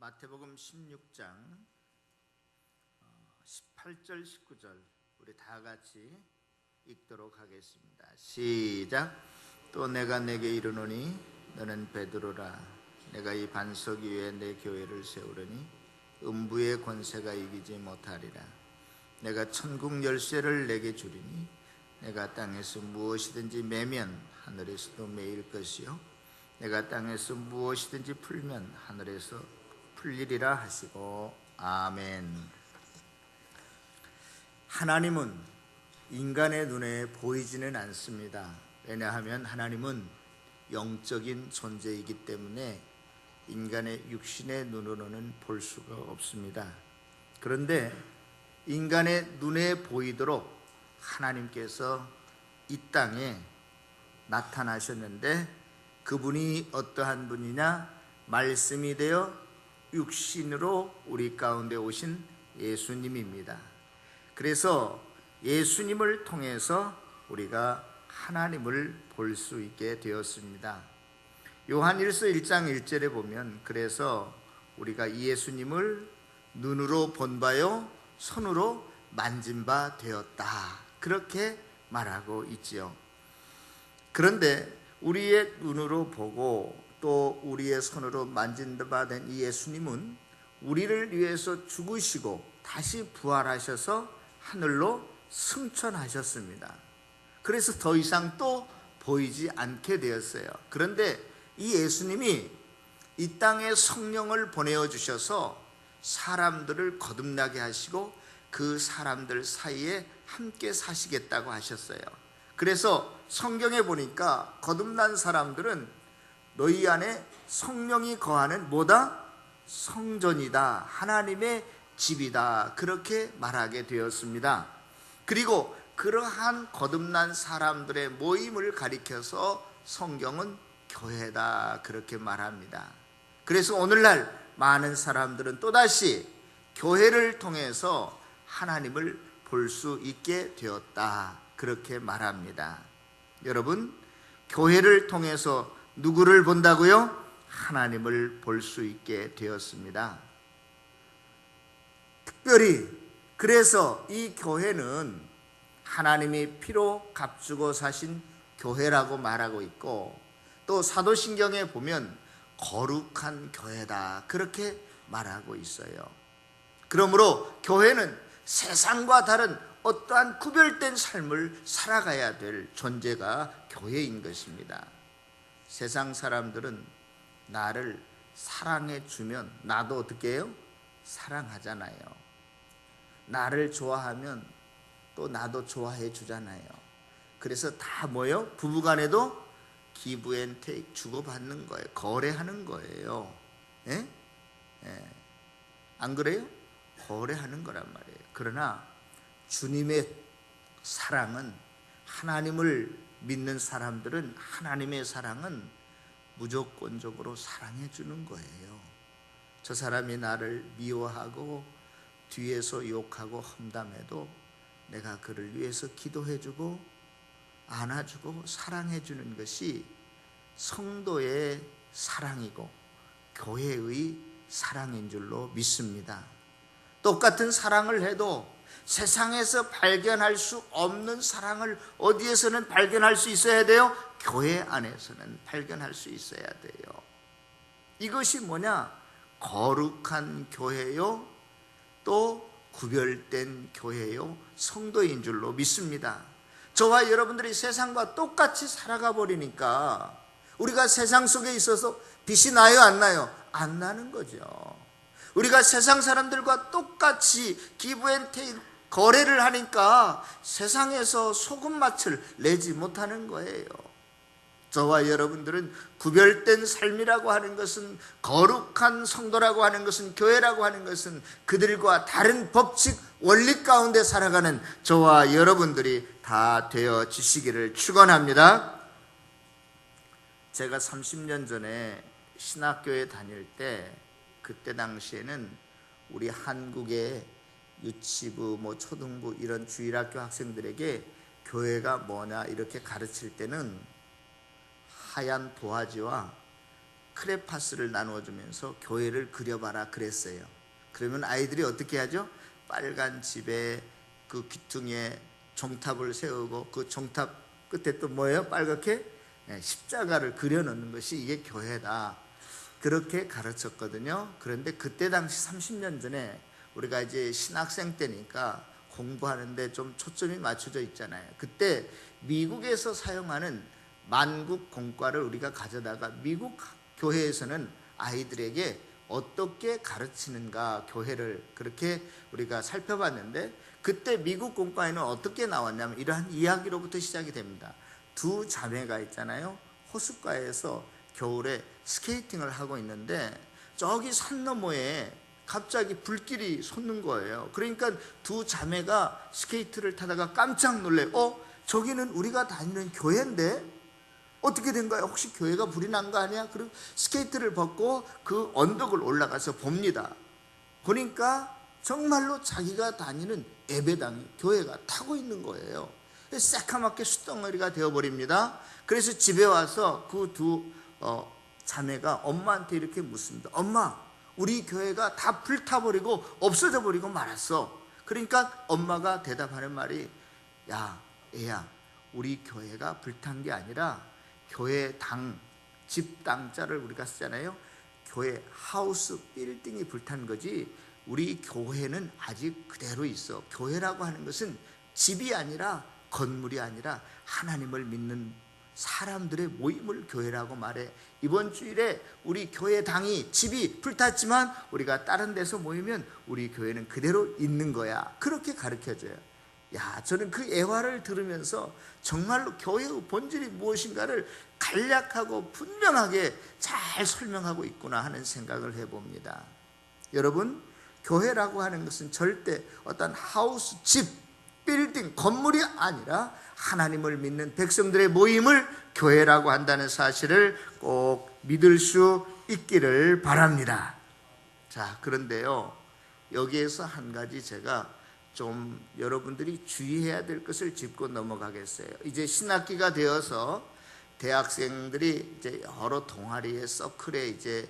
마태복음 16장 18절 19절 우리 다 같이 읽도록 하겠습니다. 시작. 또 내가 내게 이르노니 너는 베드로라. 내가 이 반석 위에 내 교회를 세우려니 음부의 권세가 이기지 못하리라. 내가 천국 열쇠를 내게 주리니 내가 땅에서 무엇이든지 매면 하늘에서도 매일 것이요 내가 땅에서 무엇이든지 풀면 하늘에서 풀리리라 하시고 아멘. 하나님은 인간의 눈에 보이지는 않습니다. 왜냐하면 하나님은 영적인 존재이기 때문에 인간의 육신의 눈으로는 볼 수가 없습니다. 그런데 인간의 눈에 보이도록 하나님께서 이 땅에 나타나셨는데 그분이 어떠한 분이냐? 말씀이 되어 육신으로 우리 가운데 오신 예수님입니다. 그래서 예수님을 통해서 우리가 하나님을 볼 수 있게 되었습니다. 요한일서 1장 1절에 보면 그래서 우리가 이 예수님을 눈으로 본 바요 손으로 만진 바 되었다 그렇게 말하고 있지요. 그런데 우리의 눈으로 보고 또 우리의 손으로 만진 바 된 이 예수님은 우리를 위해서 죽으시고 다시 부활하셔서 하늘로 승천하셨습니다. 그래서 더 이상 또 보이지 않게 되었어요. 그런데 이 예수님이 이 땅에 성령을 보내어 주셔서 사람들을 거듭나게 하시고 그 사람들 사이에 함께 사시겠다고 하셨어요. 그래서 성경에 보니까 거듭난 사람들은 너희 안에 성령이 거하는 뭐다? 성전이다. 하나님의 집이다. 그렇게 말하게 되었습니다. 그리고 그러한 거듭난 사람들의 모임을 가리켜서 성경은 교회다. 그렇게 말합니다. 그래서 오늘날 많은 사람들은 또다시 교회를 통해서 하나님을 볼 수 있게 되었다. 그렇게 말합니다. 여러분, 교회를 통해서 누구를 본다고요? 하나님을 볼 수 있게 되었습니다. 특별히 그래서 이 교회는 하나님이 피로 값주고 사신 교회라고 말하고 있고 또 사도신경에 보면 거룩한 교회다 그렇게 말하고 있어요. 그러므로 교회는 세상과 다른 어떠한 구별된 삶을 살아가야 될 존재가 교회인 것입니다. 세상 사람들은 나를 사랑해 주면 나도 어떻게 해요? 사랑하잖아요. 나를 좋아하면 또 나도 좋아해 주잖아요. 그래서 다 뭐예요? 부부간에도 기브 앤 테이크 주고받는 거예요. 거래하는 거예요. 예? 예. 안 그래요? 거래하는 거란 말이에요. 그러나 주님의 사랑은 하나님을 믿는 사람들은 하나님의 사랑은 무조건적으로 사랑해 주는 거예요. 저 사람이 나를 미워하고 뒤에서 욕하고 험담해도 내가 그를 위해서 기도해 주고 안아주고 사랑해 주는 것이 성도의 사랑이고 교회의 사랑인 줄로 믿습니다. 똑같은 사랑을 해도 세상에서 발견할 수 없는 사랑을 어디에서는 발견할 수 있어야 돼요? 교회 안에서는 발견할 수 있어야 돼요. 이것이 뭐냐? 거룩한 교회요 또 구별된 교회요 성도인 줄로 믿습니다. 저와 여러분들이 세상과 똑같이 살아가 버리니까 우리가 세상 속에 있어서 빛이 나요 안 나요? 안 나는 거죠. 우리가 세상 사람들과 똑같이 기브 앤 테이크 거래를 하니까 세상에서 소금 맛을 내지 못하는 거예요. 저와 여러분들은 구별된 삶이라고 하는 것은 거룩한 성도라고 하는 것은 교회라고 하는 것은 그들과 다른 법칙 원리 가운데 살아가는 저와 여러분들이 다 되어지시기를 축원합니다. 제가 30년 전에 신학교에 다닐 때 그때 당시에는 우리 한국의 유치부, 초등부 이런 주일학교 학생들에게 교회가 뭐냐 이렇게 가르칠 때는 하얀 도화지와 크레파스를 나누어주면서 교회를 그려봐라 그랬어요. 그러면 아이들이 어떻게 하죠? 빨간 집에 그 귀퉁이에 종탑을 세우고 그 종탑 끝에 또 뭐예요? 빨갛게 십자가를 그려놓는 것이 이게 교회다, 그렇게 가르쳤거든요. 그런데 그때 당시 30년 전에 우리가 이제 신학생 때니까 공부하는데 좀 초점이 맞춰져 있잖아요. 그때 미국에서 사용하는 만국 공과를 우리가 가져다가 미국 교회에서는 아이들에게 어떻게 가르치는가, 교회를 그렇게 우리가 살펴봤는데, 그때 미국 공과에는 어떻게 나왔냐면 이러한 이야기로부터 시작이 됩니다. 두 자매가 있잖아요. 호숫가에서 겨울에 스케이팅을 하고 있는데 저기 산 너머에 갑자기 불길이 솟는 거예요. 그러니까 두 자매가 스케이트를 타다가 깜짝 놀래. 저기는 우리가 다니는 교회인데 어떻게 된 거야? 혹시 교회가 불이 난 거 아니야? 그리고 스케이트를 벗고 그 언덕을 올라가서 봅니다. 보니까 정말로 자기가 다니는 예배당이, 교회가 타고 있는 거예요. 새카맣게 숯덩어리가 되어버립니다. 그래서 집에 와서 그 두 자매가 엄마한테 이렇게 묻습니다. 엄마, 우리 교회가 다 불타버리고 없어져 버리고 말았어. 그러니까 엄마가 대답하는 말이, 야 애야, 우리 교회가 불탄 게 아니라 교회 당, 집 당자를 우리가 쓰잖아요. 교회 하우스 빌딩이 불탄 거지 우리 교회는 아직 그대로 있어. 교회라고 하는 것은 집이 아니라, 건물이 아니라 하나님을 믿는 사람들의 모임을 교회라고 말해. 이번 주일에 우리 교회 당이, 집이 불탔지만 우리가 다른 데서 모이면 우리 교회는 그대로 있는 거야. 그렇게 가르쳐줘요. 야, 저는 그 애화를 들으면서 정말로 교회의 본질이 무엇인가를 간략하고 분명하게 잘 설명하고 있구나 하는 생각을 해봅니다. 여러분, 교회라고 하는 것은 절대 어떤 하우스, 집, 빌딩, 건물이 아니라 하나님을 믿는 백성들의 모임을 교회라고 한다는 사실을 꼭 믿을 수 있기를 바랍니다. 자, 그런데요, 여기에서 한 가지 제가 좀 여러분들이 주의해야 될 것을 짚고 넘어가겠어요. 이제 신학기가 되어서 대학생들이 이제 여러 동아리에, 서클에 이제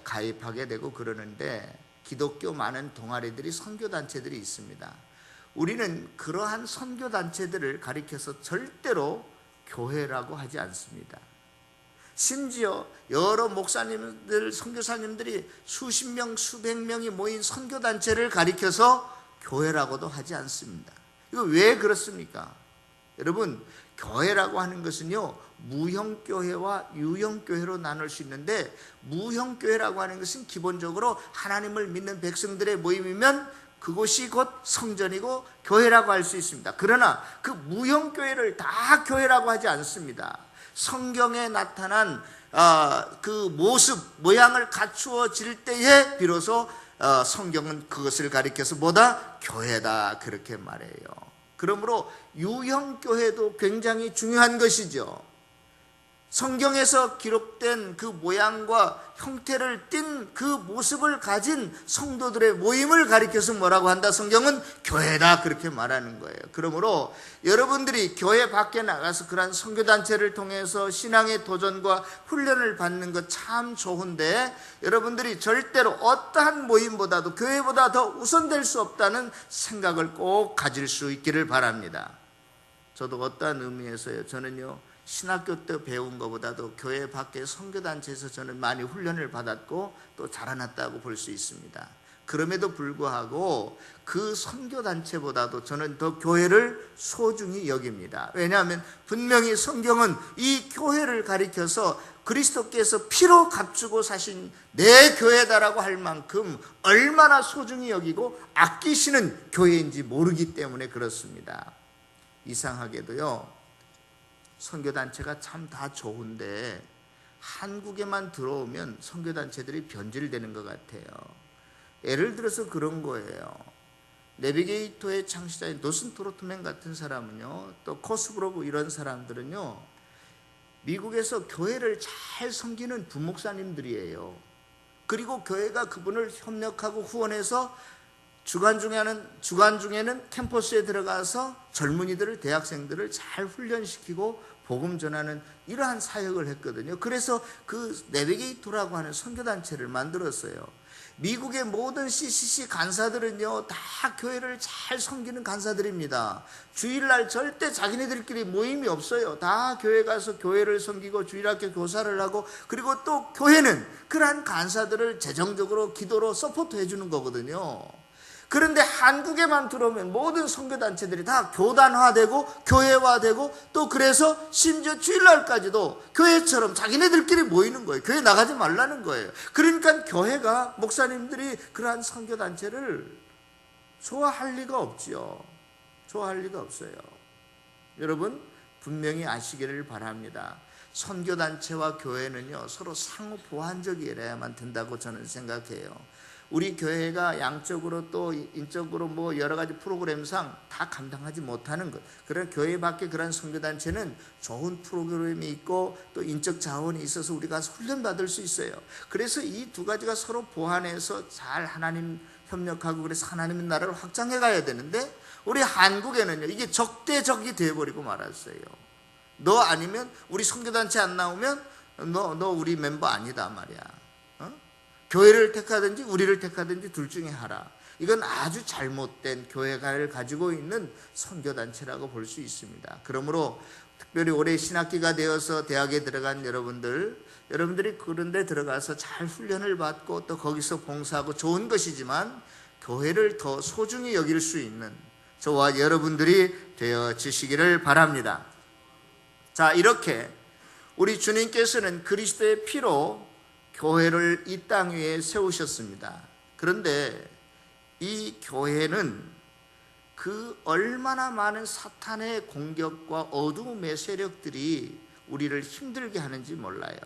가입하게 되고 그러는데, 기독교 많은 동아리들이, 선교단체들이 있습니다. 우리는 그러한 선교단체들을 가리켜서 절대로 교회라고 하지 않습니다. 심지어 여러 목사님들, 선교사님들이 수십 명, 수백 명이 모인 선교단체를 가리켜서 교회라고도 하지 않습니다. 이거 왜 그렇습니까? 여러분, 교회라고 하는 것은요, 무형교회와 유형교회로 나눌 수 있는데, 무형교회라고 하는 것은 기본적으로 하나님을 믿는 백성들의 모임이면 그곳이 곧 성전이고 교회라고 할 수 있습니다. 그러나 그 무형교회를 다 교회라고 하지 않습니다. 성경에 나타난 그 모습, 모양을 갖추어질 때에 비로소 성경은 그것을 가리켜서 뭐다? 교회다, 그렇게 말해요. 그러므로 유형교회도 굉장히 중요한 것이죠. 성경에서 기록된 그 모양과 형태를 띤 그 모습을 가진 성도들의 모임을 가리켜서 뭐라고 한다? 성경은 교회다, 그렇게 말하는 거예요. 그러므로 여러분들이 교회 밖에 나가서 그러한 선교단체를 통해서 신앙의 도전과 훈련을 받는 것 참 좋은데, 여러분들이 절대로 어떠한 모임보다도 교회보다 더 우선될 수 없다는 생각을 꼭 가질 수 있기를 바랍니다. 저도 어떠한 의미에서요, 저는요, 신학교 때 배운 것보다도 교회 밖의 선교단체에서 저는 많이 훈련을 받았고 또 자라났다고 볼 수 있습니다. 그럼에도 불구하고 그 선교단체보다도 저는 더 교회를 소중히 여깁니다. 왜냐하면 분명히 성경은 이 교회를 가리켜서 그리스도께서 피로 값주고 사신 내 교회다라고 할 만큼 얼마나 소중히 여기고 아끼시는 교회인지 모르기 때문에 그렇습니다. 이상하게도요, 선교단체가 참 다 좋은데 한국에만 들어오면 선교단체들이 변질되는 것 같아요. 예를 들어서 그런 거예요. 내비게이터의 창시자인 노슨 트로트맨 같은 사람은요, 또 코스브로브 이런 사람들은요, 미국에서 교회를 잘 섬기는 부목사님들이에요. 그리고 교회가 그분을 협력하고 후원해서 주간 중에는 캠퍼스에 들어가서 젊은이들을, 대학생들을 잘 훈련시키고 복음 전하는 이러한 사역을 했거든요. 그래서 그 내비게이터라고 하는 선교단체를 만들었어요. 미국의 모든 CCC 간사들은요, 다 교회를 잘 섬기는 간사들입니다. 주일날 절대 자기네들끼리 모임이 없어요. 다 교회 가서 교회를 섬기고 주일학교 교사를 하고, 그리고 또 교회는 그러한 간사들을 재정적으로 기도로 서포트 해주는 거거든요. 그런데 한국에만 들어오면 모든 선교단체들이 다 교단화되고 교회화되고, 또 그래서 심지어 주일날까지도 교회처럼 자기네들끼리 모이는 거예요. 교회 나가지 말라는 거예요. 그러니까 교회가, 목사님들이 그러한 선교단체를 좋아할 리가 없지요. 좋아할 리가 없어요. 여러분 분명히 아시기를 바랍니다. 선교단체와 교회는요, 서로 상호 보완적이어야만 된다고 저는 생각해요. 우리 교회가 양적으로 또 인적으로 뭐 여러 가지 프로그램상 다 감당하지 못하는 것, 그런 교회 밖에 그런 선교단체는 좋은 프로그램이 있고 또 인적 자원이 있어서 우리가 훈련받을 수 있어요. 그래서 이 두 가지가 서로 보완해서 잘 하나님 협력하고, 그래서 하나님의 나라를 확장해 가야 되는데, 우리 한국에는요, 이게 적대적이 되어버리고 말았어요. 너 아니면, 우리 선교단체 안 나오면 너 우리 멤버 아니다 말이야. 교회를 택하든지 우리를 택하든지 둘 중에 하라. 이건 아주 잘못된 교회를 가지고 있는 선교단체라고 볼 수 있습니다. 그러므로 특별히 올해 신학기가 되어서 대학에 들어간 여러분들이 그런 데 들어가서 잘 훈련을 받고 또 거기서 봉사하고 좋은 것이지만, 교회를 더 소중히 여길 수 있는 저와 여러분들이 되어지시기를 바랍니다. 자, 이렇게 우리 주님께서는 그리스도의 피로 교회를 이 땅 위에 세우셨습니다. 그런데 이 교회는 그 얼마나 많은 사탄의 공격과 어두움의 세력들이 우리를 힘들게 하는지 몰라요.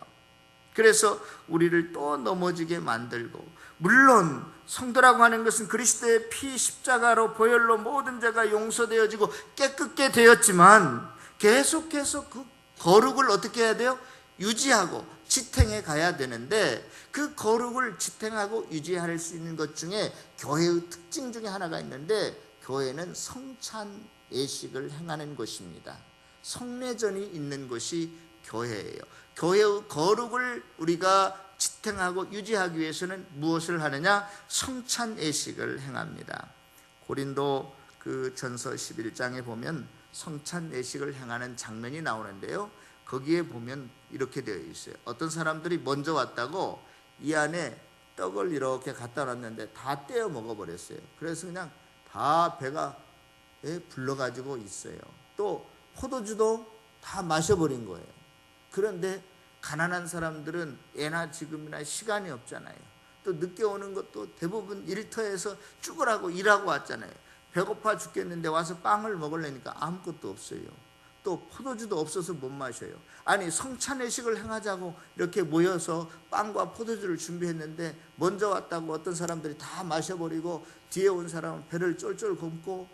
그래서 우리를 또 넘어지게 만들고, 물론 성도라고 하는 것은 그리스도의 피 십자가로 보혈로 모든 죄가 용서되어지고 깨끗게 되었지만, 계속해서 그 거룩을 어떻게 해야 돼요? 유지하고 지탱해 가야 되는데, 그 거룩을 지탱하고 유지할 수 있는 것 중에 교회의 특징 중에 하나가 있는데, 교회는 성찬 예식을 행하는 것입니다. 성례전이 있는 것이 교회예요. 교회의 거룩을 우리가 지탱하고 유지하기 위해서는 무엇을 하느냐? 성찬 예식을 행합니다. 고린도 그 전서 11장에 보면 성찬 예식을 행하는 장면이 나오는데요, 거기에 보면 이렇게 되어 있어요. 어떤 사람들이 먼저 왔다고 이 안에 떡을 이렇게 갖다 놨는데 다 떼어 먹어버렸어요. 그래서 그냥 다 배가 불러가지고 있어요. 또 포도주도 다 마셔버린 거예요. 그런데 가난한 사람들은 예나 지금이나 시간이 없잖아요. 또 늦게 오는 것도 대부분 일터에서 죽으라고 일하고 왔잖아요. 배고파 죽겠는데 와서 빵을 먹으려니까 아무것도 없어요. 또 포도주도 없어서 못 마셔요. 아니, 성찬예식을 행하자고 이렇게 모여서 빵과 포도주를 준비했는데 먼저 왔다고 어떤 사람들이 다 마셔버리고, 뒤에 온 사람은 배를 쫄쫄 굶고,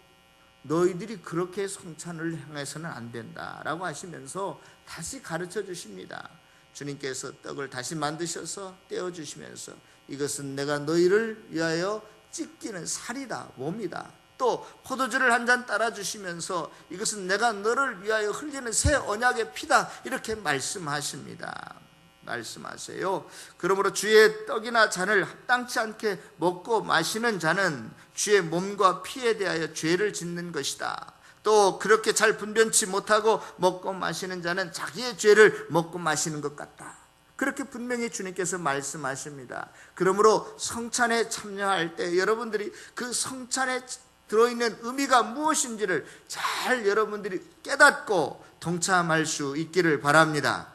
너희들이 그렇게 성찬을 행해서는 안 된다라고 하시면서 다시 가르쳐 주십니다. 주님께서 떡을 다시 만드셔서 떼어주시면서, 이것은 내가 너희를 위하여 찢기는 살이다, 몸이다. 또 포도주를 한 잔 따라 주시면서, 이것은 내가 너를 위하여 흘리는 새 언약의 피다, 이렇게 말씀하십니다. 말씀하세요. 그러므로 주의 떡이나 잔을 합당치 않게 먹고 마시는 자는 주의 몸과 피에 대하여 죄를 짓는 것이다. 또 그렇게 잘 분변치 못하고 먹고 마시는 자는 자기의 죄를 먹고 마시는 것 같다. 그렇게 분명히 주님께서 말씀하십니다. 그러므로 성찬에 참여할 때 여러분들이 그 성찬에 들어있는 의미가 무엇인지를 잘 여러분들이 깨닫고 동참할 수 있기를 바랍니다.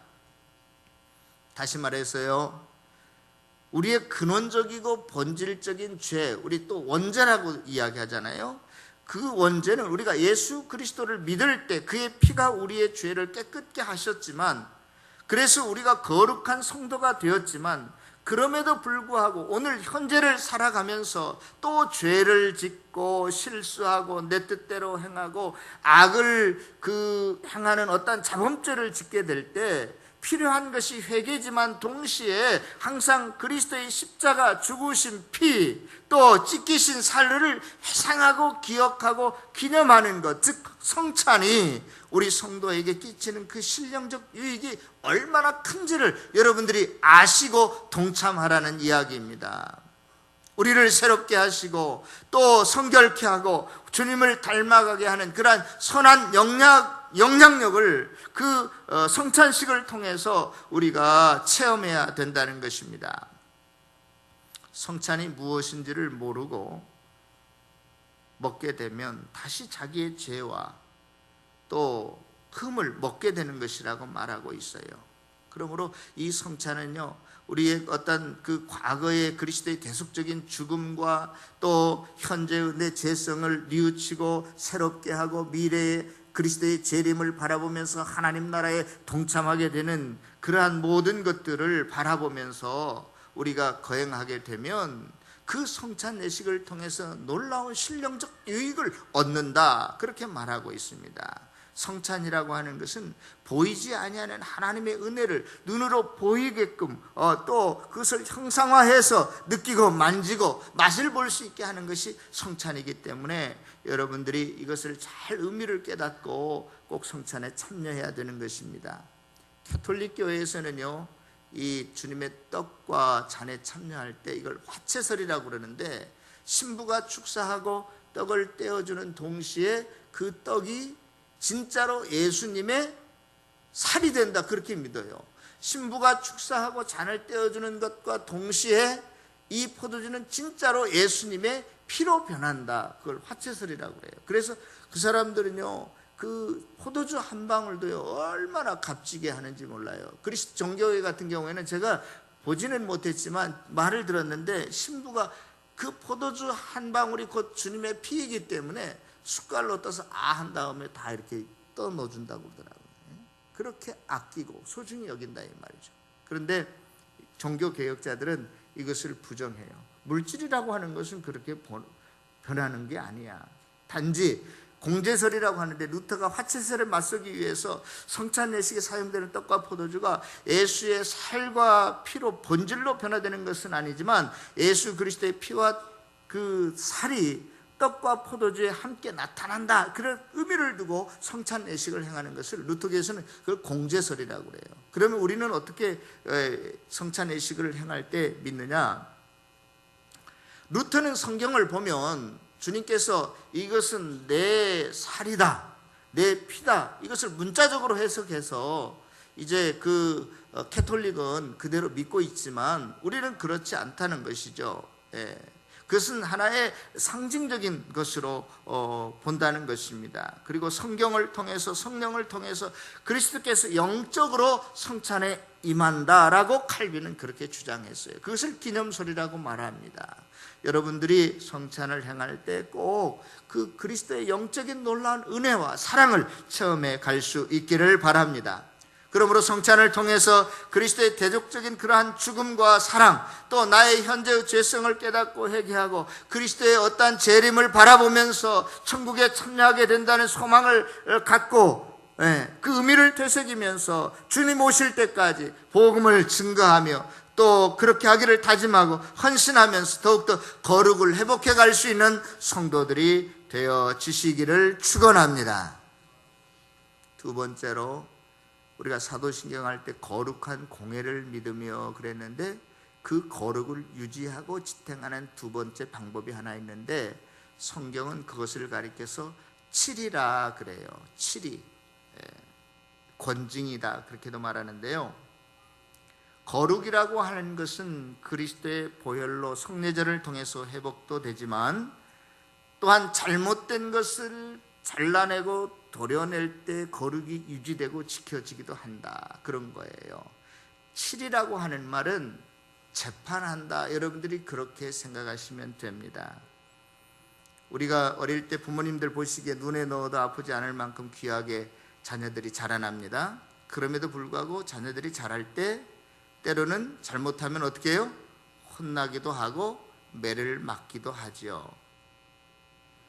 다시 말해서요, 우리의 근원적이고 본질적인 죄, 우리 또 원죄라고 이야기하잖아요. 그 원죄는 우리가 예수 그리스도를 믿을 때 그의 피가 우리의 죄를 깨끗게 하셨지만, 그래서 우리가 거룩한 성도가 되었지만, 그럼에도 불구하고 오늘 현재를 살아가면서 또 죄를 짓고 실수하고 내 뜻대로 행하고 악을 행하는 어떤 자범죄를 짓게 될 때, 필요한 것이 회개지만 동시에 항상 그리스도의 십자가 죽으신 피, 또 찢기신 살을 회상하고 기억하고 기념하는 것, 즉 성찬이 우리 성도에게 끼치는 그 신령적 유익이 얼마나 큰지를 여러분들이 아시고 동참하라는 이야기입니다. 우리를 새롭게 하시고 또 성결케 하고 주님을 닮아가게 하는 그러한 선한 영향력을 그 성찬식을 통해서 우리가 체험해야 된다는 것입니다. 성찬이 무엇인지를 모르고 먹게 되면 다시 자기의 죄와 또 흠을 먹게 되는 것이라고 말하고 있어요. 그러므로 이 성찬은요, 우리의 어떤 그 과거의 그리스도의 계속적인 죽음과 또 현재의 내 죄성을 뉘우치고 새롭게 하고 미래의 그리스도의 재림을 바라보면서 하나님 나라에 동참하게 되는 그러한 모든 것들을 바라보면서 우리가 거행하게 되면 그 성찬 내식을 통해서 놀라운 신령적 유익을 얻는다, 그렇게 말하고 있습니다. 성찬이라고 하는 것은 보이지 아니하는 하나님의 은혜를 눈으로 보이게끔 또 그것을 형상화해서 느끼고 만지고 맛을 볼 수 있게 하는 것이 성찬이기 때문에 여러분들이 이것을 잘 의미를 깨닫고 꼭 성찬에 참여해야 되는 것입니다. 가톨릭 교회에서는요, 이 주님의 떡과 잔에 참여할 때 이걸 화채설이라고 그러는데, 신부가 축사하고 떡을 떼어주는 동시에 그 떡이 진짜로 예수님의 살이 된다, 그렇게 믿어요. 신부가 축사하고 잔을 떼어주는 것과 동시에 이 포도주는 진짜로 예수님의 피로 변한다, 그걸 화채설이라고 해요. 그래서 그 사람들은요, 그 포도주 한 방울도요 얼마나 값지게 하는지 몰라요. 그리스도 정교회 같은 경우에는 제가 보지는 못했지만 말을 들었는데, 신부가 그 포도주 한 방울이 곧 주님의 피이기 때문에 숟갈로 떠서 한 다음에 다 이렇게 떠 넣어준다고 그러더라고요. 그렇게 아끼고 소중히 여긴다, 이 말이죠. 그런데 종교개혁자들은 이것을 부정해요. 물질이라고 하는 것은 그렇게 변하는 게 아니야. 단지 공제설이라고 하는데, 루터가 화채설에 맞서기 위해서 성찬 내식에 사용되는 떡과 포도주가 예수의 살과 피로 본질로 변화되는 것은 아니지만, 예수 그리스도의 피와 그 살이 떡과 포도주에 함께 나타난다, 그런 의미를 두고 성찬 내식을 행하는 것을 루터교에서는 그걸 공제설이라고 그래요. 그러면 우리는 어떻게 성찬 내식을 행할 때 믿느냐? 루터는 성경을 보면 주님께서 이것은 내 살이다, 내 피다, 이것을 문자적으로 해석해서 이제 그 가톨릭은 그대로 믿고 있지만 우리는 그렇지 않다는 것이죠. 그것은 하나의 상징적인 것으로 본다는 것입니다. 그리고 성경을 통해서, 성령을 통해서 그리스도께서 영적으로 성찬에 임한다라고 칼빈은 그렇게 주장했어요. 그것을 기념설이라고 말합니다. 여러분들이 성찬을 행할 때 꼭 그 그리스도의 영적인 놀라운 은혜와 사랑을 체험해 갈 수 있기를 바랍니다. 그러므로 성찬을 통해서 그리스도의 대적적인 그러한 죽음과 사랑, 또 나의 현재의 죄성을 깨닫고 회개하고 그리스도의 어떠한 재림을 바라보면서 천국에 참여하게 된다는 소망을 갖고 그 의미를 되새기면서 주님 오실 때까지 복음을 증거하며 또 그렇게 하기를 다짐하고 헌신하면서 더욱더 거룩을 회복해 갈 수 있는 성도들이 되어지시기를 축원합니다. 두 번째로, 우리가 사도신경 할 때 거룩한 공예를 믿으며 그랬는데, 그 거룩을 유지하고 지탱하는 두 번째 방법이 하나 있는데, 성경은 그것을 가리켜서 칠이라 그래요. 칠이, 권징이다, 그렇게도 말하는데요. 거룩이라고 하는 것은 그리스도의 보혈로 성례절을 통해서 회복도 되지만, 또한 잘못된 것을 잘라내고 도려낼 때 거룩이 유지되고 지켜지기도 한다, 그런 거예요. 칠이라고 하는 말은 재판한다, 여러분들이 그렇게 생각하시면 됩니다. 우리가 어릴 때 부모님들 보시기에 눈에 넣어도 아프지 않을 만큼 귀하게 자녀들이 자라납니다. 그럼에도 불구하고 자녀들이 자랄 때 때로는 잘못하면 어떻게 해요? 혼나기도 하고 매를 맞기도 하죠.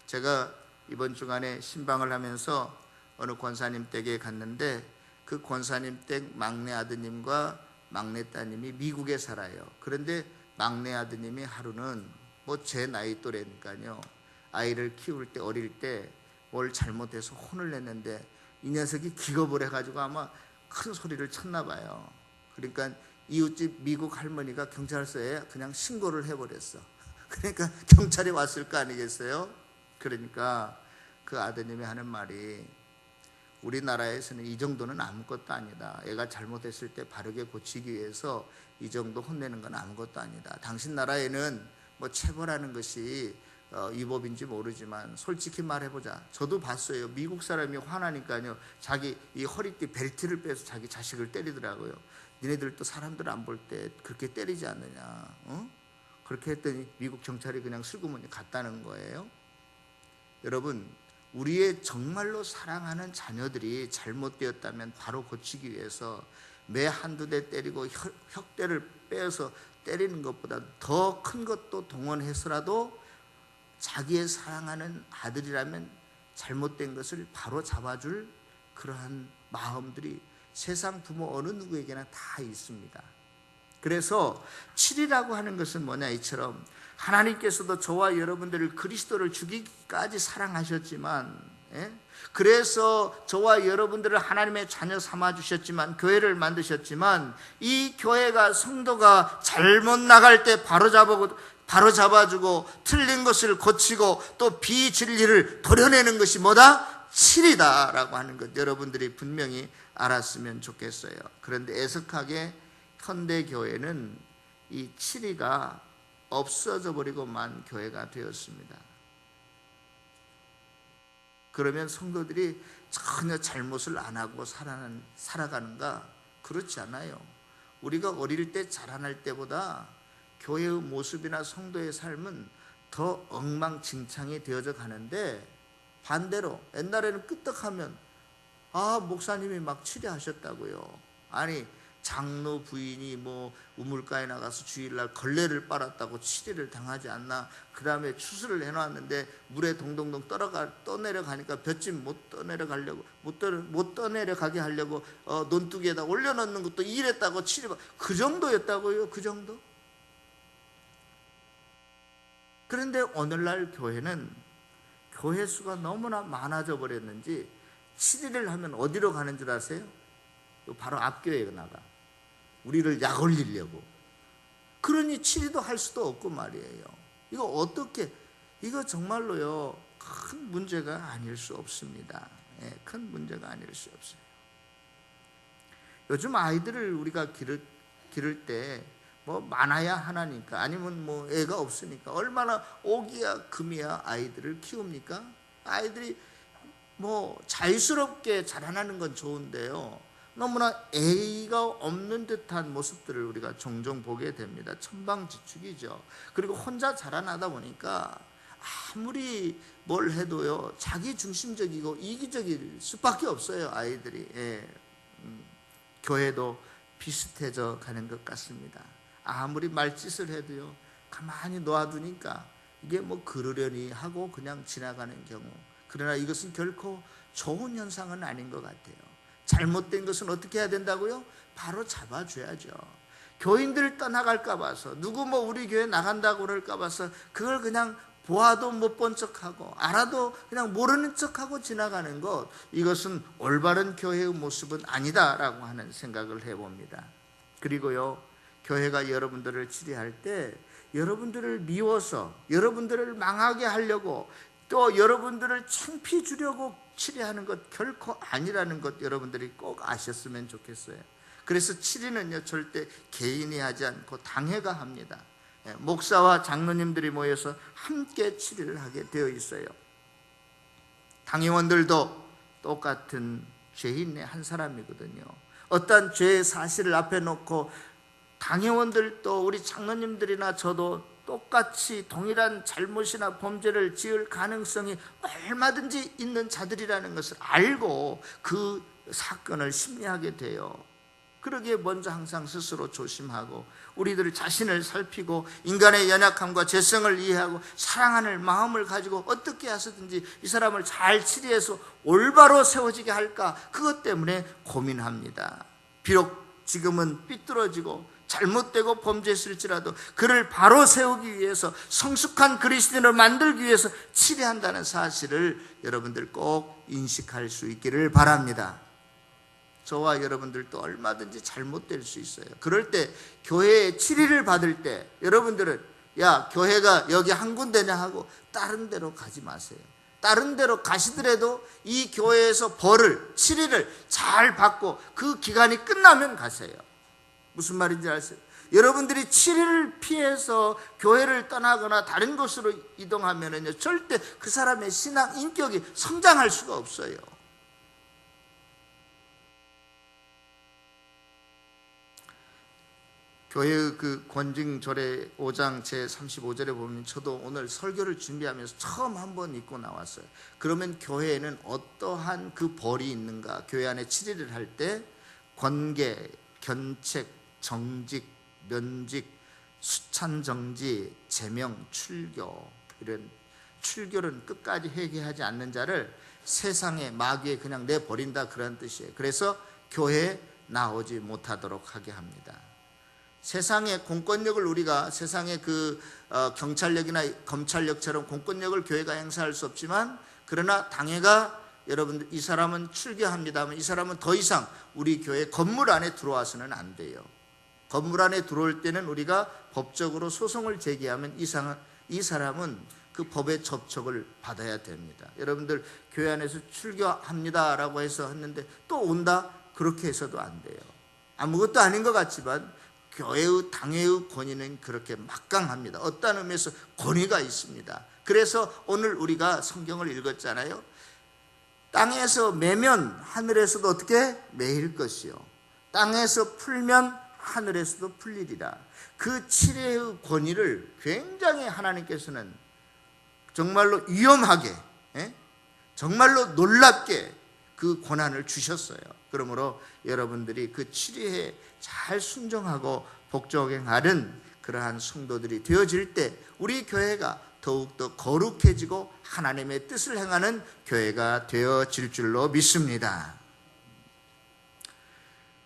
제가 이번 주간에 신방을 하면서 어느 권사님 댁에 갔는데, 그 권사님 댁 막내 아드님과 막내 따님이 미국에 살아요. 그런데 막내 아드님이 하루는 뭐 제 나이 또래니까요, 아이를 키울 때 어릴 때 뭘 잘못해서 혼을 냈는데 이 녀석이 기겁을 해가지고 아마 큰 소리를 쳤나 봐요. 그러니까 이웃집 미국 할머니가 경찰서에 그냥 신고를 해버렸어. 그러니까 경찰이 왔을 거 아니겠어요? 그러니까 그 아드님이 하는 말이, 우리나라에서는 이 정도는 아무것도 아니다. 애가 잘못했을 때 바르게 고치기 위해서 이 정도 혼내는 건 아무것도 아니다. 당신 나라에는 뭐 체벌하는 것이 위법인지 모르지만 솔직히 말해보자. 저도 봤어요. 미국 사람이 화나니까요, 자기 이 허리띠 벨트를 빼서 자기 자식을 때리더라고요. 니네들도 사람들 안 볼 때 그렇게 때리지 않느냐, 어? 그렇게 했더니 미국 경찰이 그냥 슬그머니 갔다는 거예요. 여러분, 우리의 정말로 사랑하는 자녀들이 잘못되었다면 바로 고치기 위해서 매 한두 대 때리고 혁대를 빼서 때리는 것보다 더 큰 것도 동원해서라도 자기의 사랑하는 아들이라면 잘못된 것을 바로 잡아줄 그러한 마음들이 세상 부모 어느 누구에게나 다 있습니다. 그래서 7이라고 하는 것은 뭐냐, 이처럼 하나님께서도 저와 여러분들을 그리스도를 주기까지 사랑하셨지만, 그래서 저와 여러분들을 하나님의 자녀 삼아주셨지만, 교회를 만드셨지만, 이 교회가 성도가 잘못 나갈 때 바로 잡아주고 틀린 것을 고치고 또 비진리를 도려내는 것이 뭐다? 7이다 라고 하는 것, 여러분들이 분명히 알았으면 좋겠어요. 그런데 애석하게 현대교회는 이 7이가 없어져 버리고만 교회가 되었습니다. 그러면 성도들이 전혀 잘못을 안 하고 살아가는가? 그렇지 않아요. 우리가 어릴 때 자라날 때보다 교회의 모습이나 성도의 삶은 더 엉망진창이 되어져 가는데, 반대로 옛날에는 끄떡하면 목사님이 막 치료하셨다고요. 아니, 장로 부인이 뭐 우물가에 나가서 주일날 걸레를 빨았다고 치료를 당하지 않나. 그 다음에 추수를 해놨는데 물에 동동동 떠내려가니까 볏짚 못 떠내려가게 하려고 논두개에다 올려놓는 것도 일했다고 치료가, 그 정도였다고요. 그 정도. 그런데 오늘날 교회는 교회 수가 너무나 많아져 버렸는지 7일을 하면 어디로 가는 줄 아세요? 바로 앞교회에 나가. 우리를 약 올리려고. 그러니 7일도 할 수도 없고 말이에요. 이거 어떻게, 이거 정말로요, 큰 문제가 아닐 수 없습니다. 큰 문제가 아닐 수 없어요. 요즘 아이들을 우리가 기를 때 뭐 많아야 하나니까, 아니면 뭐 애가 없으니까 얼마나 오기야 금이야 아이들을 키웁니까? 아이들이 뭐 자유스럽게 자라나는 건 좋은데요, 너무나 애가 없는 듯한 모습들을 우리가 종종 보게 됩니다. 천방지축이죠. 그리고 혼자 자라나다 보니까 아무리 뭘 해도요, 자기 중심적이고 이기적일 수밖에 없어요, 아이들이. 교회도 비슷해져 가는 것 같습니다. 아무리 말짓을 해도요, 가만히 놓아두니까 이게 뭐 그러려니 하고 그냥 지나가는 경우. 그러나 이것은 결코 좋은 현상은 아닌 것 같아요. 잘못된 것은 어떻게 해야 된다고요? 바로 잡아줘야죠. 교인들 떠나갈까 봐서, 누구 뭐 우리 교회 나간다고 그럴까 봐서 그걸 그냥 보아도 못 본 척하고 알아도 그냥 모르는 척하고 지나가는 것, 이것은 올바른 교회의 모습은 아니다라고 하는 생각을 해봅니다. 그리고요, 교회가 여러분들을 치료할 때 여러분들을 미워서 여러분들을 망하게 하려고 또 여러분들을 창피 주려고 치료하는 것 결코 아니라는 것, 여러분들이 꼭 아셨으면 좋겠어요. 그래서 치료는요, 절대 개인이 하지 않고 당회가 합니다. 목사와 장로님들이 모여서 함께 치료를 하게 되어 있어요. 당회원들도 똑같은 죄인의 한 사람이거든요. 어떤 죄의 사실을 앞에 놓고 당회원들도 우리 장로님들이나 저도 똑같이 동일한 잘못이나 범죄를 지을 가능성이 얼마든지 있는 자들이라는 것을 알고 그 사건을 심리하게 돼요. 그러기에 먼저 항상 스스로 조심하고 우리들 자신을 살피고 인간의 연약함과 죄성을 이해하고 사랑하는 마음을 가지고 어떻게 해서든지 이 사람을 잘 치리해서 올바로 세워지게 할까, 그것 때문에 고민합니다. 비록 지금은 삐뚤어지고 잘못되고 범죄했을지라도 그를 바로 세우기 위해서 성숙한 그리스도인을 만들기 위해서 치리한다는 사실을 여러분들 꼭 인식할 수 있기를 바랍니다. 저와 여러분들도 얼마든지 잘못될 수 있어요. 그럴 때 교회에 치리를 받을 때 여러분들은 야, 교회가 여기 한 군데냐 하고 다른 데로 가지 마세요. 다른 데로 가시더라도 이 교회에서 벌을, 치리를 잘 받고 그 기간이 끝나면 가세요. 무슨 말인지 아세요? 여러분들이 치리를 피해서 교회를 떠나거나 다른 곳으로 이동하면은요, 절대 그 사람의 신앙 인격이 성장할 수가 없어요. 교회의 그 권징절의 5장 제35절에 보면, 저도 오늘 설교를 준비하면서 처음 한번 읽고 나왔어요. 그러면 교회에는 어떠한 그 벌이 있는가? 교회 안에 치리를 할 때 권계, 견책, 정직, 면직, 수찬정지, 제명, 출교, 이런 출교는 끝까지 회개하지 않는 자를 세상의 마귀에 그냥 내버린다, 그런 뜻이에요. 그래서 교회에 나오지 못하도록 하게 합니다. 세상의 공권력을 우리가 세상의 그 경찰력이나 검찰력처럼 공권력을 교회가 행사할 수 없지만, 그러나 당회가 여러분들 이 사람은 출교합니다 하면 이 사람은 더 이상 우리 교회 건물 안에 들어와서는 안 돼요. 건물 안에 들어올 때는 우리가 법적으로 소송을 제기하면 이 사람은 그 법의 접촉을 받아야 됩니다. 여러분들 교회 안에서 출교합니다라고 해서 했는데 또 온다? 그렇게 해서도 안 돼요. 아무것도 아닌 것 같지만 교회의 당회의 권위는 그렇게 막강합니다. 어떤 의미에서 권위가 있습니다. 그래서 오늘 우리가 성경을 읽었잖아요. 땅에서 매면 하늘에서도 어떻게 매일 것이요, 땅에서 풀면 하늘에서도 풀리리라. 그 치리의 권위를 굉장히 하나님께서는 정말로 위험하게, 정말로 놀랍게 그 권한을 주셨어요. 그러므로 여러분들이 그 치리에 잘 순종하고 복종하는 그러한 성도들이 되어질 때 우리 교회가 더욱더 거룩해지고 하나님의 뜻을 행하는 교회가 되어질 줄로 믿습니다.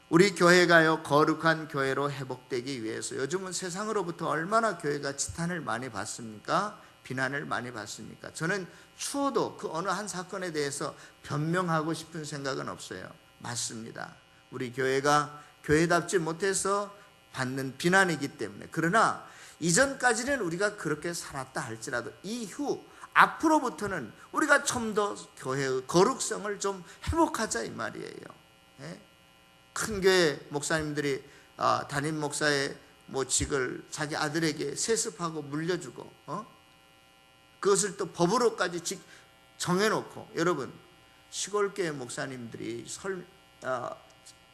우리 교회가요, 거룩한 교회로 회복되기 위해서 요즘은 세상으로부터 얼마나 교회가 지탄을 많이 받습니까? 비난을 많이 받습니까? 저는 추워도 그 어느 한 사건에 대해서 변명하고 싶은 생각은 없어요. 맞습니다. 우리 교회가 교회답지 못해서 받는 비난이기 때문에. 그러나 이전까지는 우리가 그렇게 살았다 할지라도 이후 앞으로부터는 우리가 좀 더 교회의 거룩성을 좀 회복하자, 이 말이에요. 큰 교회 목사님들이 담임 목사의 직을 자기 아들에게 세습하고 물려주고 그것을 또 법으로까지 정해놓고, 여러분 시골 교회 목사님들이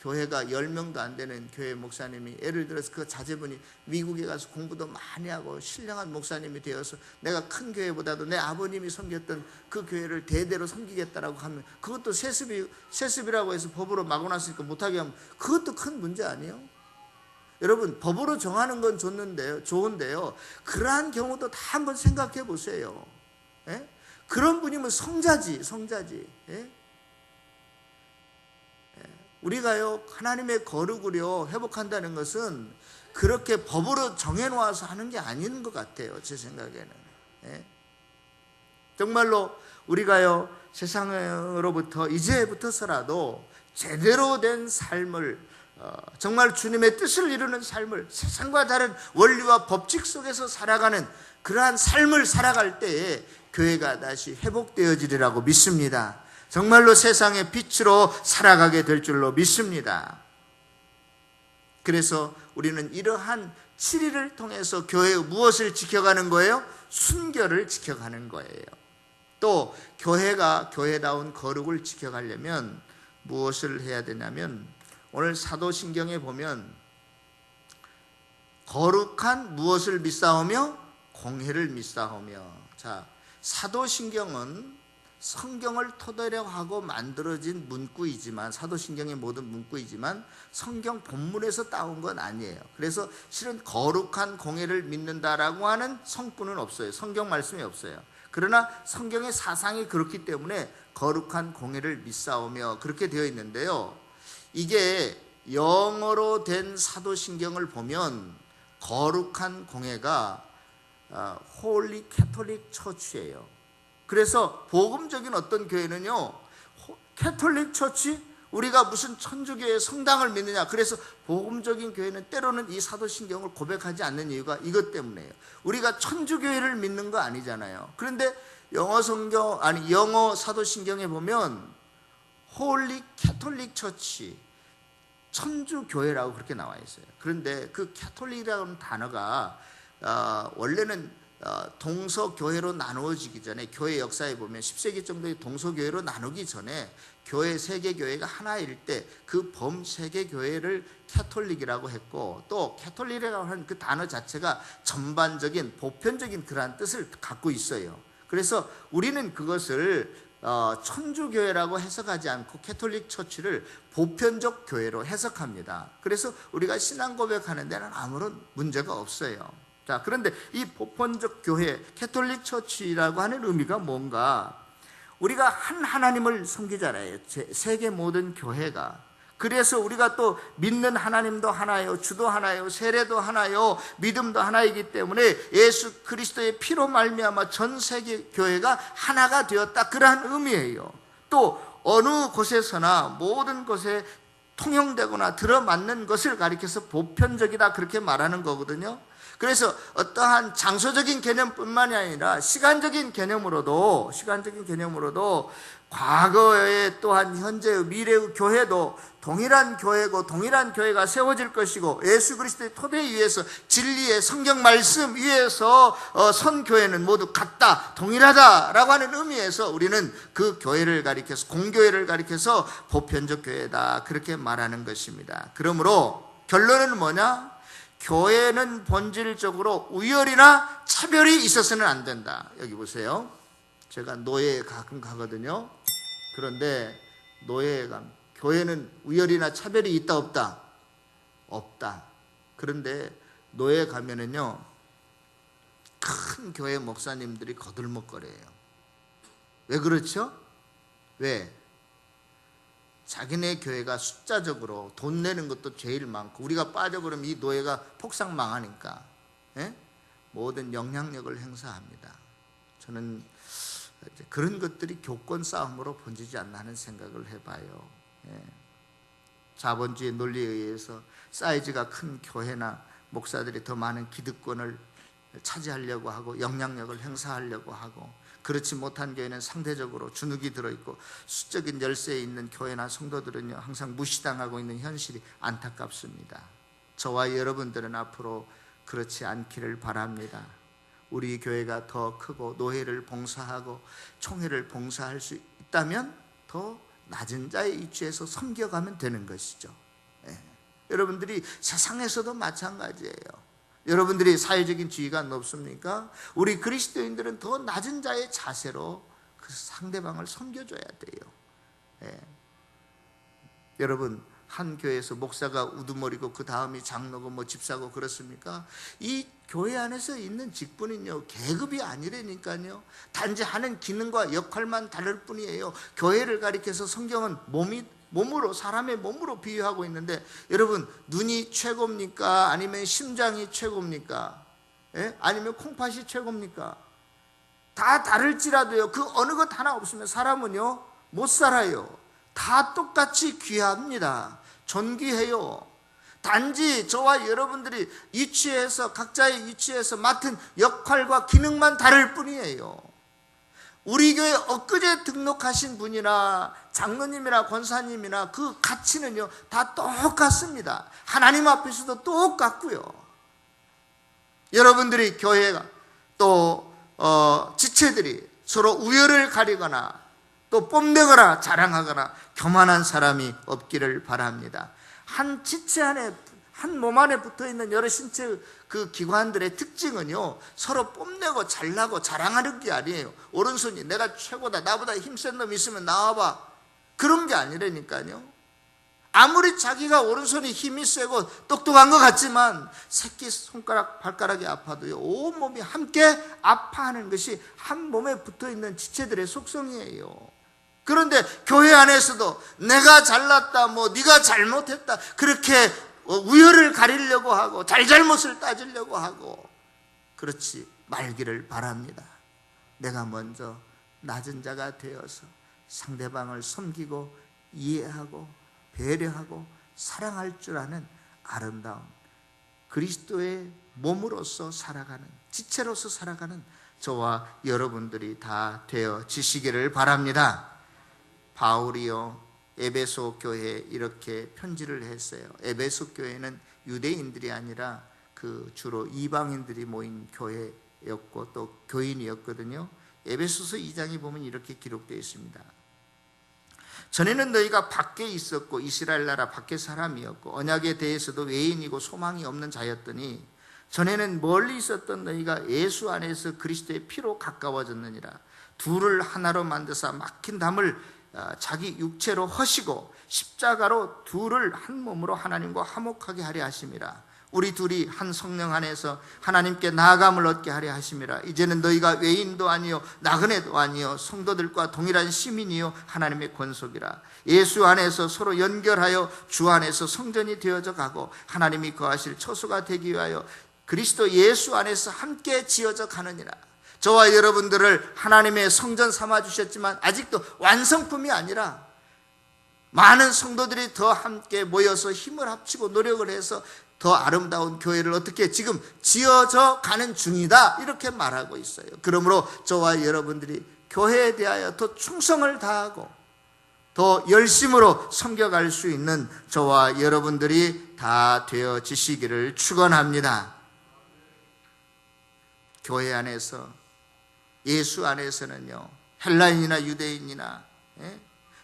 교회가 10명도 안 되는 교회 목사님이 예를 들어서 그 자제분이 미국에 가서 공부도 많이 하고 신령한 목사님이 되어서 내가 큰 교회보다도 내 아버님이 섬겼던 그 교회를 대대로 섬기겠다라고 하면 그것도 세습이라고 해서 법으로 막아놨으니까 못하게 하면 그것도 큰 문제 아니에요? 여러분, 법으로 정하는 건 좋은데요, 그러한 경우도 다 한번 생각해 보세요. 그런 분이면 성자지. 우리가요, 하나님의 거룩으로 회복한다는 것은 그렇게 법으로 정해놓아서 하는 게 아닌 것 같아요, 제 생각에는. 정말로 우리가요, 세상으로부터 이제부터서라도 제대로 된 삶을, 정말 주님의 뜻을 이루는 삶을, 세상과 다른 원리와 법칙 속에서 살아가는 그러한 삶을 살아갈 때에 교회가 다시 회복되어지리라고 믿습니다. 정말로 세상의 빛으로 살아가게 될 줄로 믿습니다. 그래서 우리는 이러한 치리를 통해서 교회의 무엇을 지켜가는 거예요? 순결을 지켜가는 거예요. 또 교회가 교회다운 거룩을 지켜가려면 무엇을 해야 되냐면, 오늘 사도신경에 보면 거룩한 무엇을 믿사오며 공회를 믿사오며. 자, 사도신경은 성경을 토대로 하고 만들어진 문구이지만, 사도신경의 모든 문구이지만 성경 본문에서 따온 건 아니에요. 그래서 실은 거룩한 공예를 믿는다라고 하는 성구는 없어요. 성경 말씀이 없어요. 그러나 성경의 사상이 그렇기 때문에 거룩한 공예를 믿사오며 그렇게 되어 있는데요, 이게 영어로 된 사도신경을 보면 거룩한 공예가 홀리 캐톨릭 처치예요. 그래서 복음적인 어떤 교회는요, 캐톨릭 처치, 우리가 무슨 천주교의 성당을 믿느냐, 그래서 복음적인 교회는 때로는 이 사도신경을 고백하지 않는 이유가 이것 때문이에요. 우리가 천주교회를 믿는 거 아니잖아요. 그런데 영어 사도신경에 보면 홀리 캐톨릭 처치, 천주교회라고 그렇게 나와 있어요. 그런데 그 캐톨릭이라는 단어가 원래는 동서교회로 나누어지기 전에, 교회 역사에 보면 10세기 정도의 동서교회로 나누기 전에 교회 세계교회가 하나일 때 그 범세계교회를 캐톨릭이라고 했고, 또 캐톨릭이라고 하는 그 단어 자체가 전반적인 보편적인 그러한 뜻을 갖고 있어요. 그래서 우리는 그것을 천주교회라고 해석하지 않고 캐톨릭 처치를 보편적 교회로 해석합니다. 그래서 우리가 신앙 고백하는 데는 아무런 문제가 없어요. 자, 그런데 이 보편적 교회, 캐톨릭 처치라고 하는 의미가 뭔가? 우리가 한 하나님을 섬기잖아요. 세계 모든 교회가. 그래서 우리가 또 믿는 하나님도 하나요, 주도 하나요, 세례도 하나요, 믿음도 하나이기 때문에 예수 그리스도의 피로 말미암아 전 세계 교회가 하나가 되었다, 그러한 의미예요. 또 어느 곳에서나 모든 곳에 통용되거나 들어맞는 것을 가리켜서 보편적이다, 그렇게 말하는 거거든요. 그래서 어떠한 장소적인 개념뿐만이 아니라 시간적인 개념으로도 과거의 또한 현재의 미래의 교회도 동일한 교회고, 동일한 교회가 세워질 것이고, 예수 그리스도의 토대 위에서 진리의 성경 말씀 위에서 선 교회는 모두 같다, 동일하다라고 하는 의미에서 우리는 그 교회를 가리켜서, 공교회를 가리켜서 보편적 교회다, 그렇게 말하는 것입니다. 그러므로 결론은 뭐냐? 교회는 본질적으로 우열이나 차별이 있어서는 안 된다. 여기 보세요. 제가 노예에 가끔 가거든요. 그런데 노예에 가면 교회는 우열이나 차별이 있다 없다? 없다. 그런데 노예에 가면은요, 큰 교회 목사님들이 거들먹거려요. 왜 그렇죠? 왜? 자기네 교회가 숫자적으로 돈 내는 것도 제일 많고, 우리가 빠져버리면 이 노예가 폭삭 망하니까 모든 영향력을 행사합니다. 저는 그런 것들이 교권 싸움으로 번지지 않나 하는 생각을 해봐요. 자본주의 논리에 의해서 사이즈가 큰 교회나 목사들이 더 많은 기득권을 차지하려고 하고 영향력을 행사하려고 하고, 그렇지 못한 교회는 상대적으로 주눅이 들어있고 수적인 열세에 있는 교회나 성도들은요, 항상 무시당하고 있는 현실이 안타깝습니다. 저와 여러분들은 앞으로 그렇지 않기를 바랍니다. 우리 교회가 더 크고 노예를 봉사하고 총회를 봉사할 수 있다면 더 낮은 자의 위치에서 섬겨가면 되는 것이죠. 여러분들이 세상에서도 마찬가지예요. 여러분들이 사회적인 지위가 높습니까? 우리 그리스도인들은 더 낮은 자의 자세로 그 상대방을 섬겨줘야 돼요. 여러분, 한 교회에서 목사가 우두머리고 그 다음이 장로고 뭐 집사고 그렇습니까? 이 교회 안에서 있는 직분은요, 계급이 아니라니까요. 단지 하는 기능과 역할만 다를 뿐이에요. 교회를 가리켜서 성경은 몸으로, 사람의 몸으로 비유하고 있는데, 여러분, 눈이 최고입니까? 아니면 심장이 최고입니까? 아니면 콩팥이 최고입니까? 다 다를지라도요, 그 어느 것 하나 없으면 사람은요 못 살아요. 다 똑같이 귀합니다. 존귀해요. 단지 저와 여러분들이 각자의 위치에서 맡은 역할과 기능만 다를 뿐이에요. 우리 교회 엊그제 등록하신 분이나 장로님이나 권사님이나 그 가치는요 다 똑같습니다. 하나님 앞에서도 똑같고요. 여러분들이 교회가 또 지체들이 서로 우열을 가리거나 또 뽐내거나 자랑하거나 교만한 사람이 없기를 바랍니다. 한 지체 안에 한 몸 안에 붙어있는 여러 신체 그 기관들의 특징은요, 서로 뽐내고 잘나고 자랑하는 게 아니에요. 오른손이 내가 최고다, 나보다 힘센 놈 있으면 나와봐, 그런 게 아니라니까요. 아무리 자기가 오른손이 힘이 세고 똑똑한 것 같지만 새끼 손가락 발가락이 아파도요, 온몸이 함께 아파하는 것이 한 몸에 붙어있는 지체들의 속성이에요. 그런데 교회 안에서도 내가 잘났다, 뭐 네가 잘못했다, 그렇게 우열을 가리려고 하고 잘잘못을 따지려고 하고 그렇지 말기를 바랍니다. 내가 먼저 낮은 자가 되어서 상대방을 섬기고 이해하고 배려하고 사랑할 줄 아는 아름다운 그리스도의 몸으로서 살아가는, 지체로서 살아가는 저와 여러분들이 다 되어지시기를 바랍니다. 바울이요, 에베소 교회에 이렇게 편지를 했어요. 에베소 교회는 유대인들이 아니라 그 주로 이방인들이 모인 교회였고 또 교인이었거든요. 에베소서 2장에 보면 이렇게 기록되어 있습니다. 전에는 너희가 밖에 있었고 이스라엘 나라 밖의 사람이었고 언약에 대해서도 외인이고 소망이 없는 자였더니 전에는 멀리 있었던 너희가 예수 안에서 그리스도의 피로 가까워졌느니라. 둘을 하나로 만드사 막힌 담을 자기 육체로 허시고 십자가로 둘을 한 몸으로 하나님과 화목하게 하려 하심이라. 우리 둘이 한 성령 안에서 하나님께 나아감을 얻게 하려 하심이라. 이제는 너희가 외인도 아니요 나그네도 아니요 성도들과 동일한 시민이요 하나님의 권속이라. 예수 안에서 서로 연결하여 주 안에서 성전이 되어져 가고 하나님이 거하실 처소가 되기 위하여 그리스도 예수 안에서 함께 지어져 가느니라. 저와 여러분들을 하나님의 성전 삼아주셨지만 아직도 완성품이 아니라 많은 성도들이 더 함께 모여서 힘을 합치고 노력을 해서 더 아름다운 교회를 어떻게 지금 지어져 가는 중이다, 이렇게 말하고 있어요. 그러므로 저와 여러분들이 교회에 대하여 더 충성을 다하고 더 열심으로 섬겨갈 수 있는 저와 여러분들이 다 되어지시기를 축원합니다. 교회 안에서, 예수 안에서는요, 헬라인이나 유대인이나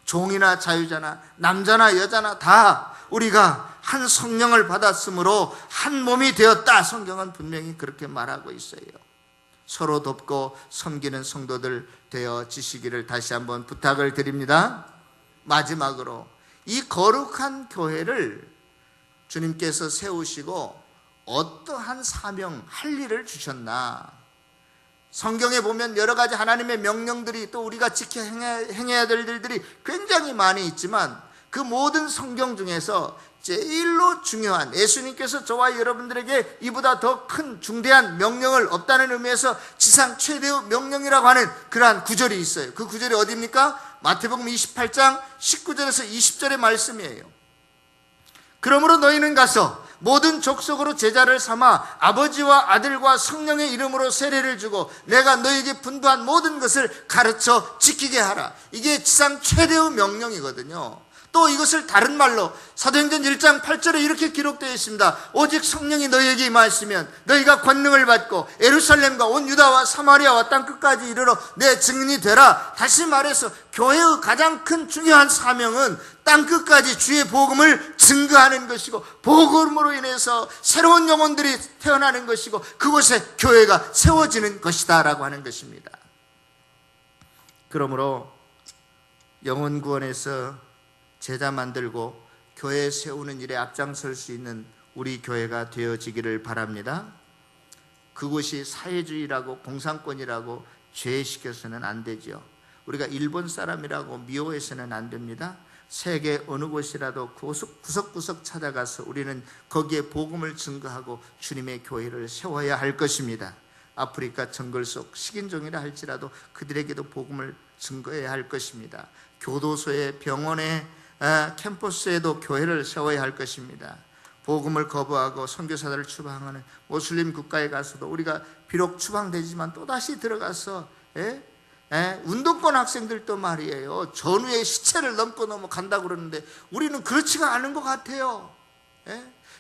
종이나 자유자나 남자나 여자나 다 우리가 한 성령을 받았으므로 한 몸이 되었다. 성경은 분명히 그렇게 말하고 있어요. 서로 돕고 섬기는 성도들 되어지시기를 다시 한번 부탁을 드립니다. 마지막으로 이 거룩한 교회를 주님께서 세우시고 어떠한 사명, 할 일을 주셨나? 성경에 보면 여러 가지 하나님의 명령들이 또 우리가 지켜 행해야 될 일들이 굉장히 많이 있지만 그 모든 성경 중에서 제일로 중요한, 예수님께서 저와 여러분들에게 이보다 더 큰 중대한 명령을 없다는 의미에서 지상 최대의 명령이라고 하는 그러한 구절이 있어요. 그 구절이 어디입니까? 마태복음 28장 19절에서 20절의 말씀이에요. 그러므로 너희는 가서 모든 족속으로 제자를 삼아 아버지와 아들과 성령의 이름으로 세례를 주고 내가 너희에게 분부한 모든 것을 가르쳐 지키게 하라. 이게 지상 최대의 명령이거든요. 또 이것을 다른 말로 사도행전 1장 8절에 이렇게 기록되어 있습니다. 오직 성령이 너희에게 임하시면 너희가 권능을 받고 예루살렘과 온 유다와 사마리아와 땅 끝까지 이르러 내 증인이 되라. 다시 말해서 교회의 가장 큰 중요한 사명은 땅 끝까지 주의 복음을 증거하는 것이고 복음으로 인해서 새로운 영혼들이 태어나는 것이고 그곳에 교회가 세워지는 것이다 라고 하는 것입니다. 그러므로 영혼 구원에서 제자 만들고 교회 세우는 일에 앞장설 수 있는 우리 교회가 되어지기를 바랍니다. 그곳이 사회주의라고 공산권이라고 죄시켜서는 안 되죠. 우리가 일본 사람이라고 미워해서는 안 됩니다. 세계 어느 곳이라도 구석구석 찾아가서 우리는 거기에 복음을 증거하고 주님의 교회를 세워야 할 것입니다. 아프리카 정글 속 식인종이라 할지라도 그들에게도 복음을 증거해야 할 것입니다. 교도소에, 병원에, 캠퍼스에도 교회를 세워야 할 것입니다. 복음을 거부하고 선교사들을 추방하는 모슬림 국가에 가서도 우리가 비록 추방되지만 또다시 들어가서 운동권 학생들도 말이에요, 전우의 시체를 넘고 넘어간다고 그러는데 우리는 그렇지가 않은 것 같아요.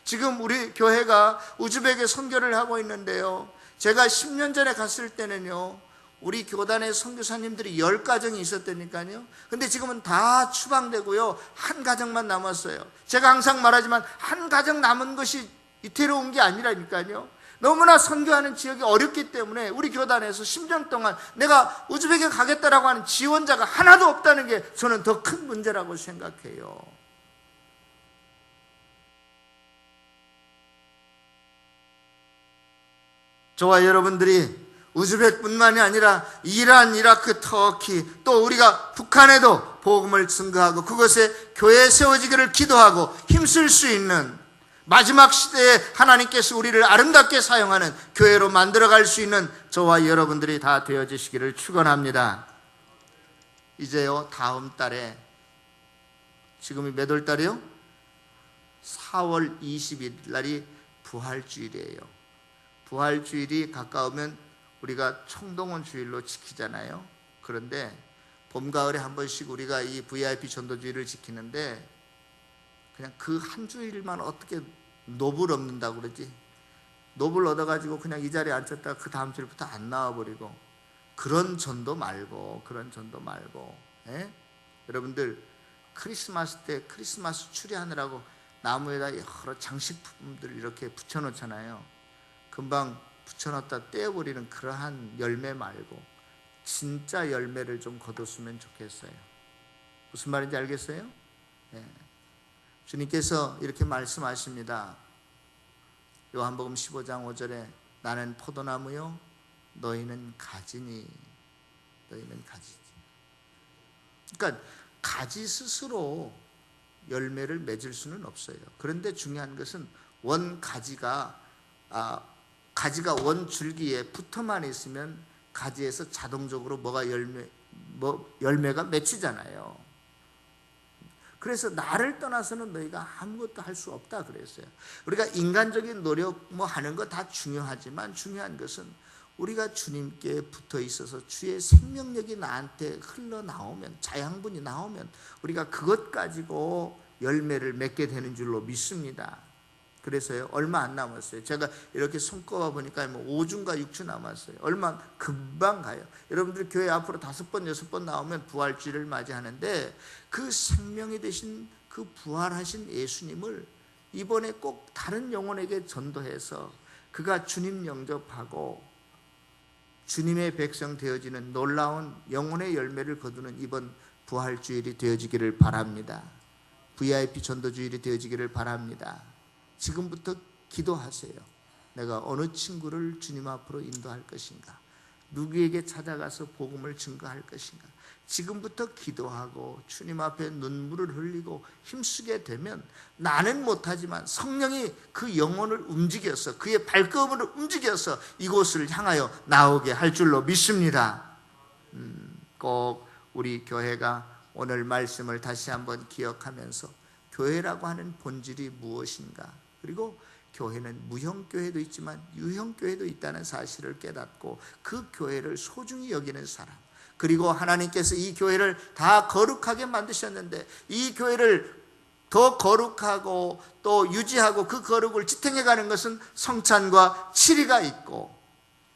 지금 우리 교회가 우즈벡에 선교를 하고 있는데요, 제가 10년 전에 갔을 때는요 우리 교단의 선교사님들이 10가정이 있었다니까요. 근데 지금은 다 추방되고요, 한 가정만 남았어요. 제가 항상 말하지만 한 가정 남은 것이 이태로운 게 아니라니까요. 너무나 선교하는 지역이 어렵기 때문에 우리 교단에서 10년 동안 내가 우즈벡에 가겠다라고 하는 지원자가 하나도 없다는 게 저는 더 큰 문제라고 생각해요. 저와 여러분들이 우즈벡뿐만이 아니라 이란, 이라크, 터키, 또 우리가 북한에도 복음을 증거하고 그것에 교회 세워지기를 기도하고 힘쓸 수 있는, 마지막 시대에 하나님께서 우리를 아름답게 사용하는 교회로 만들어갈 수 있는 저와 여러분들이 다 되어지시기를 축원합니다. 이제요, 다음 달에, 지금이 몇 월 달이요? 4월 20일 날이 부활주일이에요. 부활주일이 가까우면 우리가 총동원 주일로 지키잖아요. 그런데 봄, 가을에 한 번씩 우리가 이 VIP 전도주일을 지키는데 그냥 그 한 주일만 어떻게 노블 얻는다고 그러지? 노블 얻어가지고 그냥 이 자리에 앉혔다가 그 다음 주일부터 안 나와버리고, 그런 전도 말고, 예? 여러분들 크리스마스 때 크리스마스 추리하느라고 나무에다 여러 장식품들 이렇게 붙여놓잖아요. 금방 붙여놨다 떼어버리는 그러한 열매 말고 진짜 열매를 좀 거뒀으면 좋겠어요. 무슨 말인지 알겠어요? 예. 주님께서 이렇게 말씀하십니다. 요한복음 15장 5절에 나는 포도나무요 너희는 가지니. 너희는 가지지. 그러니까 가지 스스로 열매를 맺을 수는 없어요. 그런데 중요한 것은 가지가 원 줄기에 붙어만 있으면 가지에서 자동적으로 열매가 맺히잖아요. 그래서 나를 떠나서는 너희가 아무것도 할 수 없다 그랬어요. 우리가 인간적인 노력 하는 거 다 중요하지만 중요한 것은 우리가 주님께 붙어 있어서 주의 생명력이 나한테 흘러나오면, 자양분이 나오면 우리가 그것 가지고 열매를 맺게 되는 줄로 믿습니다. 그래서요, 얼마 안 남았어요. 제가 이렇게 손꼽아 보니까 5주인가 6주 남았어요. 얼마 금방 가요. 여러분들 교회 앞으로 5번, 6번 나오면 부활주일을 맞이하는데 그 생명이 되신 그 부활하신 예수님을 이번에 꼭 다른 영혼에게 전도해서 그가 주님 영접하고 주님의 백성 되어지는 놀라운 영혼의 열매를 거두는 이번 부활주일이 되어지기를 바랍니다. VIP 전도주일이 되어지기를 바랍니다. 지금부터 기도하세요. 내가 어느 친구를 주님 앞으로 인도할 것인가? 누구에게 찾아가서 복음을 증거할 것인가? 지금부터 기도하고 주님 앞에 눈물을 흘리고 힘쓰게 되면 나는 못하지만 성령이 그 영혼을 움직여서 그의 발걸음을 움직여서 이곳을 향하여 나오게 할 줄로 믿습니다. 꼭 우리 교회가 오늘 말씀을 다시 한번 기억하면서 교회라고 하는 본질이 무엇인가, 그리고 교회는 무형교회도 있지만 유형교회도 있다는 사실을 깨닫고 그 교회를 소중히 여기는 사람, 그리고 하나님께서 이 교회를 다 거룩하게 만드셨는데 이 교회를 더 거룩하고 또 유지하고 그 거룩을 지탱해가는 것은 성찬과 치리가 있고,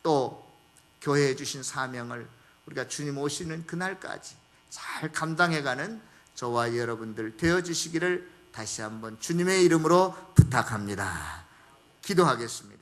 또 교회에 주신 사명을 우리가 주님 오시는 그날까지 잘 감당해가는 저와 여러분들 되어주시기를 다시 한번 주님의 이름으로 부탁합니다. 기도하겠습니다.